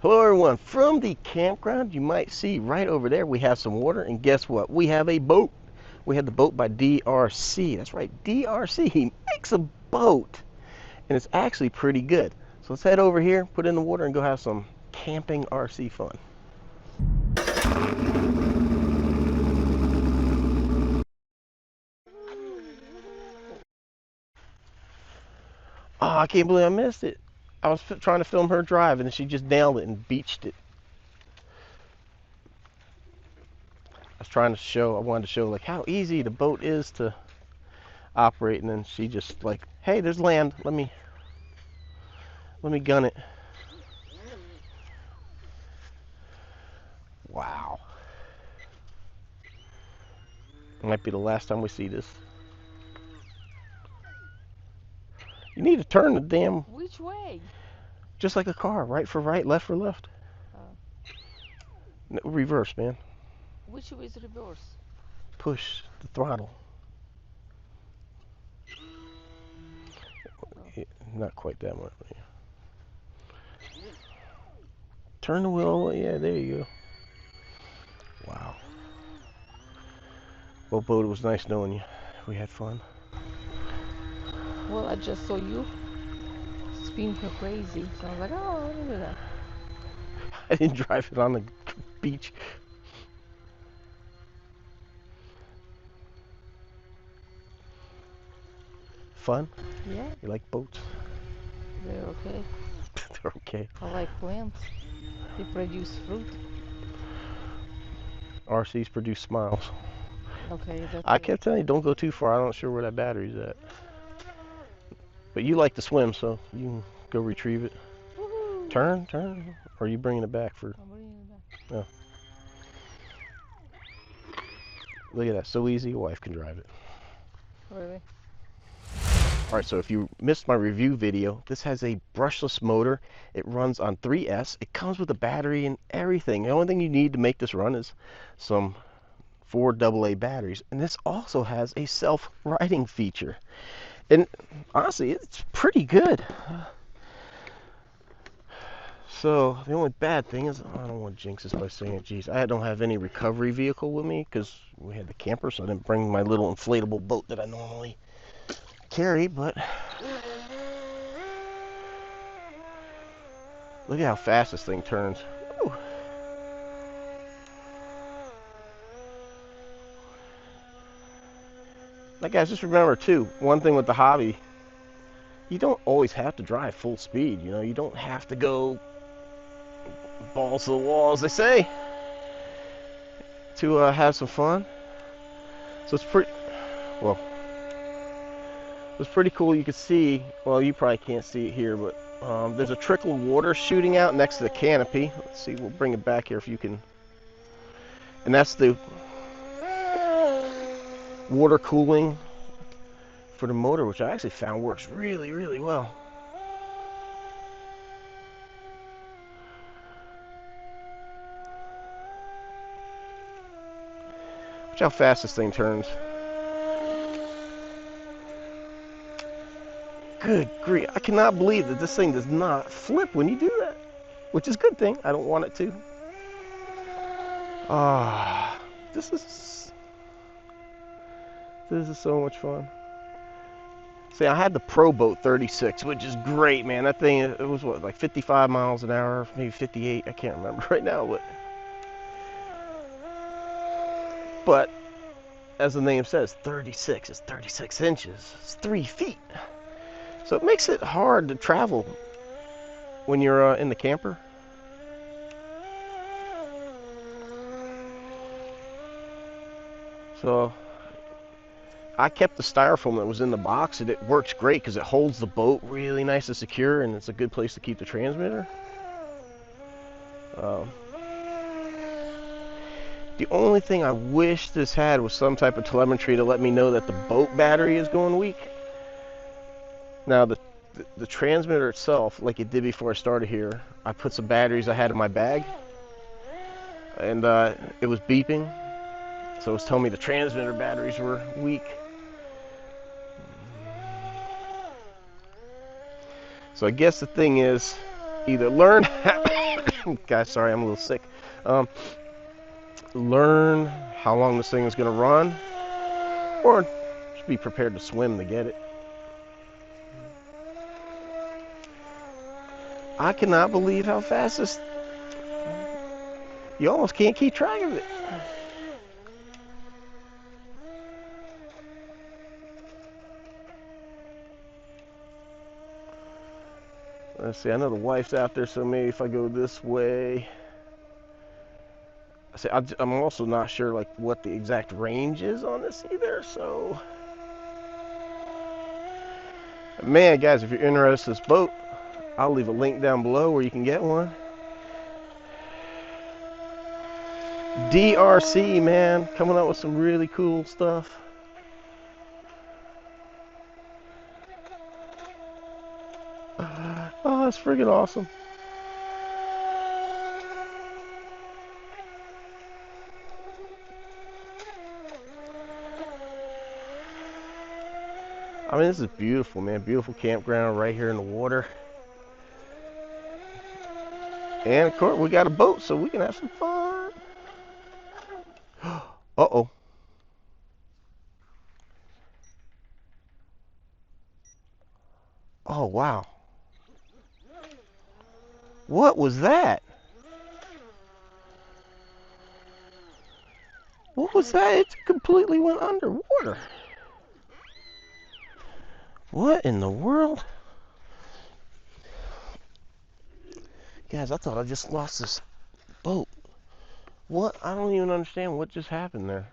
Hello everyone, from the campground you might see right over there we have some water, and guess what? We have a boat. We had the boat by DRC. That's right, DRC. He makes a boat and it's actually pretty good. So let's head over here, put it in the water, and go have some camping RC fun. Oh, I can't believe I missed it. I was trying to film her drive and then she just nailed it and beached it. I wanted to show like how easy the boat is to operate, and then she just like, hey, there's land, let me gun it. Wow. It might be the last time we see this. You need to turn the damn... Which way? Just like a car, right for right, left for left. No, reverse, man. Which way is reverse? Push the throttle. Yeah, not quite that much. Yeah. Turn the wheel. Yeah, there you go. Wow. Well, Bo, it was nice knowing you. We had fun. Well, I just saw you spin her crazy, so I was like, oh, let me do that. I didn't drive it on the beach. Fun? Yeah. You like boats? They're okay. They're okay. I like plants. They produce fruit. RCs produce smiles. Okay, that's I kept telling you, don't go too far. I'm not sure where that battery's at. But you like to swim, so you can go retrieve it. Woohoo! Turn. Or are you bringing it back for... I'm bringing it back. Oh. Look at that, so easy, your wife can drive it. Really? Alright, so if you missed my review video, this has a brushless motor. It runs on 3S. It comes with a battery and everything. The only thing you need to make this run is some 4 AA batteries. And this also has a self-riding feature. And honestly, it's pretty good. So the only bad thing is, I don't want to jinx this by saying it, geez, I don't have any recovery vehicle with me because we had the camper, so I didn't bring my little inflatable boat that I normally carry. But look at how fast this thing turns. Woo. Now guys, just remember too, one thing with the hobby, you don't always have to drive full speed. You know, you don't have to go balls to the wall, as they say, to have some fun. So it's pretty, well, it's pretty cool. You can see, well, you probably can't see it here, but there's a trickle of water shooting out next to the canopy. Let's see, we'll bring it back here if you can. And that's the water cooling for the motor, which I actually found works really, really well. Watch how fast this thing turns. Good grief, I cannot believe that this thing does not flip when you do that, which is a good thing. I don't want it to. This is so much fun. See, I had the Pro Boat 36, which is great, man. That thing, it was what, like 55 miles an hour, maybe 58, I can't remember right now, but as the name says, 36 is 36 inches. It's 3 feet. So it makes it hard to travel when you're in the camper. So I kept the styrofoam that was in the box, and it works great because it holds the boat really nice and secure, and it's a good place to keep the transmitter. The only thing I wish this had was some type of telemetry to let me know that the boat battery is going weak. Now the transmitter itself, like it did before I started here, I put some batteries I had in my bag, and it was beeping, so it was telling me the transmitter batteries were weak. So I guess the thing is, either learn Guys, sorry, I'm a little sick. Um, Learn how long this thing is going to run, or just be prepared to swim to get it. I cannot believe how fast this. You almost can't keep track of it. Let's see, I know the wife's out there, so maybe if I go this way. See, I'm also not sure like what the exact range is on this either, so. Man, guys, if you're interested in this boat, I'll leave a link down below where you can get one. DEERC, man, coming up with some really cool stuff. Oh, that's freaking awesome. I mean, this is beautiful, man. Beautiful campground right here in the water. And of course, we got a boat, so we can have some fun. Uh-oh. Oh, wow. What was that? What was that? It completely went underwater. What in the world? Guys, I thought I just lost this boat. What? I don't even understand what just happened there.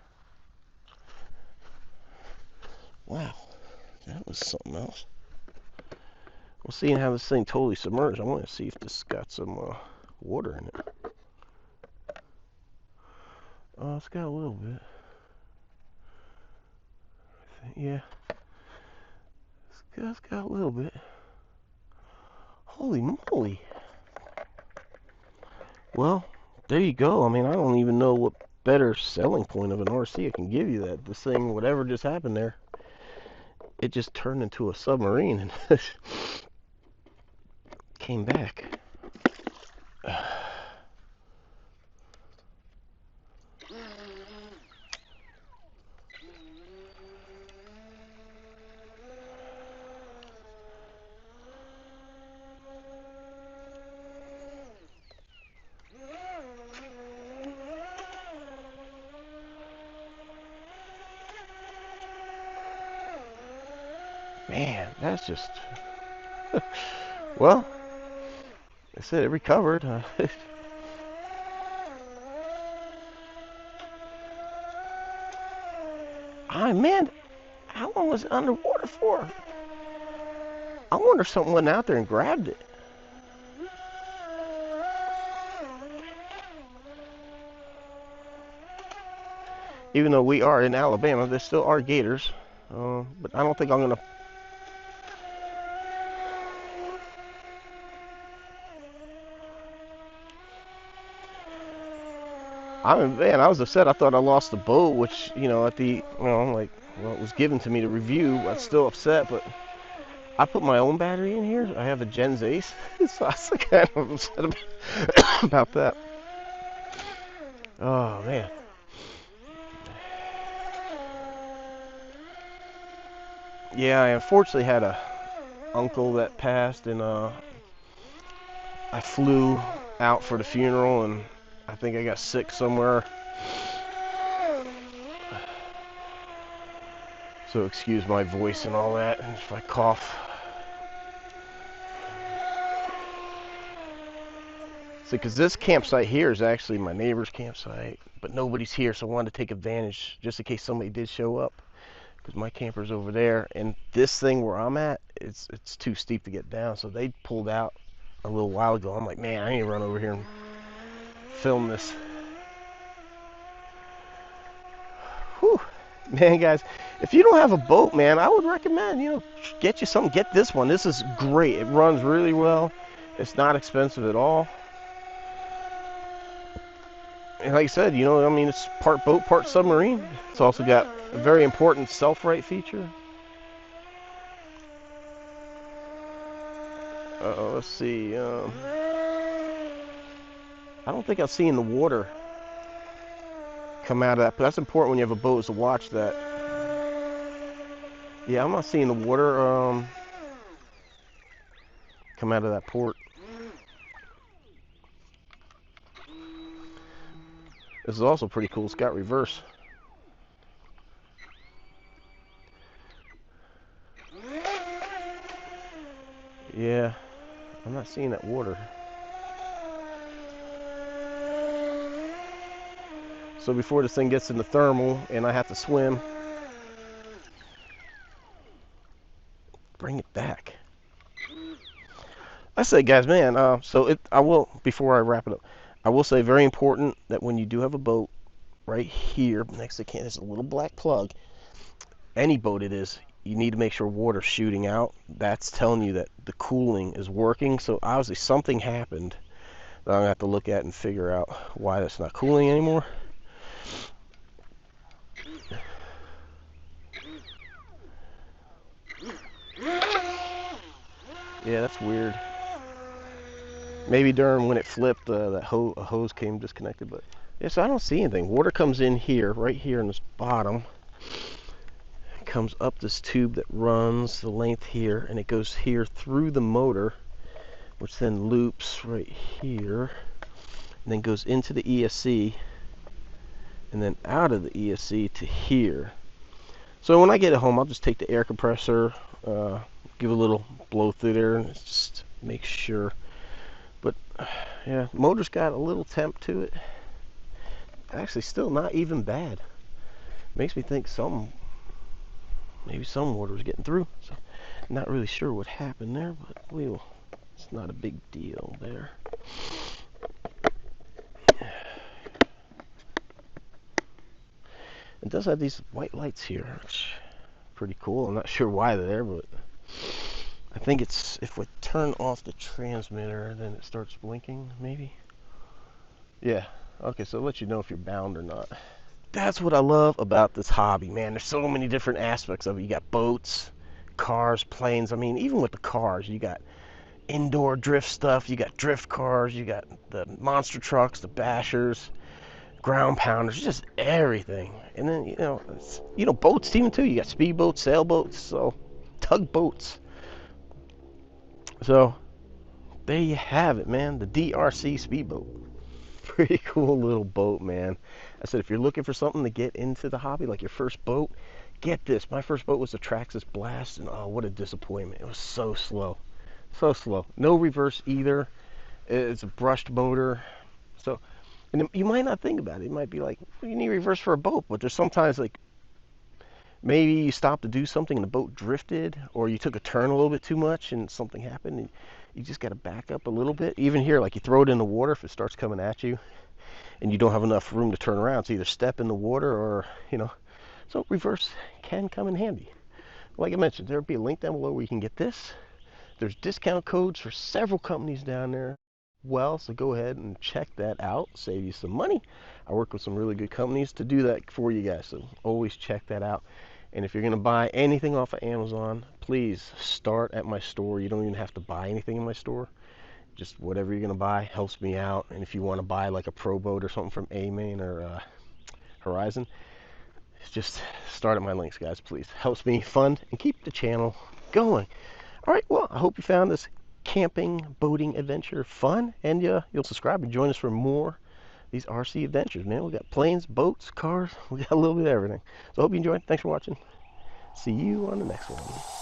Wow. That was something else. Well, seeing how this thing totally submerged, I want to see if this got some water in it. Oh, it's got a little bit. Yeah. It's got a little bit. Holy moly. Well, there you go. I mean, I don't even know what better selling point of an RC I can give you that this thing, whatever just happened there, it just turned into a submarine and came back. Man, that's just well, I said it recovered. Man, how long was it underwater for? I wonder if something went out there and grabbed it. Even though we are in Alabama, there still are gators. But I don't think I'm gonna. Man, I was upset. I thought I lost the boat, which, at the, like, well, it was given to me to review. I was still upset, but I put my own battery in here. I have a Gens Ace, so I was kind of upset about that. Oh, man. Yeah, I unfortunately had a uncle that passed, and I flew out for the funeral, and I think I got sick somewhere. So excuse my voice and all that, and if I cough. See, because this campsite here is actually my neighbor's campsite, but nobody's here, so I wanted to take advantage just in case somebody did show up. Because my camper's over there, and this thing where I'm at, it's too steep to get down, so they pulled out a little while ago. I'm like, man, I need to run over here and film this. Whew. Man, guys, if you don't have a boat, man, I would recommend, get you something. Get this one. This is great. It runs really well. It's not expensive at all. And like I said, it's part boat, part submarine. It's also got a very important self-right feature. Let's see. I don't think I've seen the water come out of that, but that's important when you have a boat, is to watch that. Yeah, I'm not seeing the water come out of that port. This is also pretty cool. It's got reverse. Yeah, I'm not seeing that water. So before this thing gets in the thermal and I have to swim, bring it back. I say, guys, man, I will, before I wrap it up, I will say, very important that when you do have a boat, right here next to the can, there's a little black plug. Any boat it is, you need to make sure water's shooting out. That's telling you that the cooling is working. So obviously something happened that I'm going to have to look at and figure out why that's not cooling anymore. Yeah, that's weird. Maybe during when it flipped, that hose came disconnected. But yeah, so I don't see anything. Water comes in here, right here in this bottom. It comes up this tube that runs the length here, and it goes here through the motor, which then loops right here, and then goes into the ESC, and then out of the ESC to here. So when I get it home, I'll just take the air compressor, give a little blow through there, and just make sure. But yeah, motor's got a little temp to it. Actually, still not even bad. Makes me think maybe some water was getting through. So not really sure what happened there, but it's not a big deal there. It does have these white lights here, which are pretty cool. I'm not sure why they're there, but I think it's, if we turn off the transmitter, then it starts blinking, maybe. Yeah, okay, so it'll let you know if you're bound or not. That's what I love about this hobby, man. There's so many different aspects of it. You got boats, cars, planes. I mean, even with the cars, you got indoor drift stuff, you got drift cars, you got the monster trucks, the bashers, ground pounders, just everything. And then, boats even too. You got speedboats, sailboats, so tugboats. So there you have it, man. The DRC speedboat. Pretty cool little boat, man. I said, if you're looking for something to get into the hobby, like your first boat, get this. My first boat was a Traxxas Blast, and oh, what a disappointment. It was so slow. So slow. No reverse either. It's a brushed motor. So, and you might not think about it. It might be like, well, you need reverse for a boat, but there's sometimes like, maybe you stopped to do something and the boat drifted, or you took a turn a little bit too much and something happened, and you just got to back up a little bit. Even here, like you throw it in the water, if it starts coming at you and you don't have enough room to turn around, so either step in the water or, so reverse can come in handy. Like I mentioned, there'll be a link down below where you can get this. There's discount codes for several companies down there. Well, so go ahead and check that out, save you some money. I work with some really good companies to do that for you guys, so always check that out. And if you're going to buy anything off of Amazon, please start at my store. You don't even have to buy anything in my store. Just whatever you're going to buy helps me out. And if you want to buy like a pro boat or something from A-Main or Horizon, just start at my links, guys, please. Helps me fund and keep the channel going. All right, well, I hope you found this camping, boating adventure fun, and you'll subscribe and join us for more these RC adventures, man. We got planes, boats, cars, we got a little bit of everything. So I hope you enjoyed. Thanks for watching. See you on the next one.